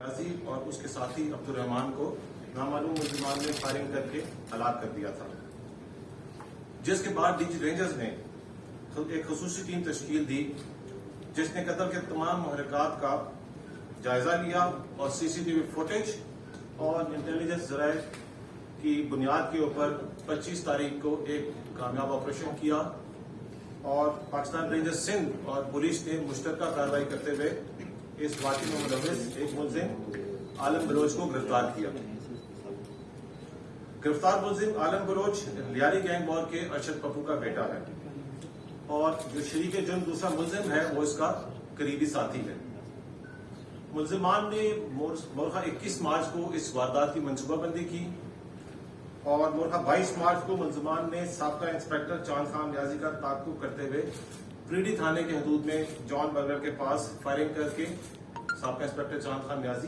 نیازی اور اس کے ساتھی عبد الرحمان کو نامعلوم ملزمان نے فائرنگ کر کے ہلاک کر دیا تھا، جس کے بعد ڈی جی رینجرز نے ایک خصوصی ٹیم تشکیل دی جس نے قتل کے تمام محرکات کا جائزہ لیا اور سی سی ٹی وی فوٹیج اور انٹیلیجنس ذرائع کی بنیاد کے اوپر 25 تاریخ کو ایک کامیاب آپریشن کیا اور پاکستان رینجرز سندھ اور پولیس نے مشترکہ کارروائی کرتے ہوئے اس واقعے میں ملوث ایک ملزم عالم بلوچ کو گرفتار کیا۔ گرفتار ملزم عالم بلوچ لیاری گینگ وار کے ارشد پپو کا بیٹا ہے اور جو شریک جرم دوسرا ملزم ہے وہ اس کا قریبی ساتھی ہے۔ ملزمان نے مورخہ 21 مارچ کو اس واردات کی منصوبہ بندی کی اور مورخہ 22 مارچ کو ملزمان نے سابقہ انسپکٹر چاند خان نیازی کا تعاقب کرتے ہوئے پریڈی تھانے کے حدود میں جان برگر کے پاس فائرنگ کر کے سابقہ انسپکٹر چاند خان نیازی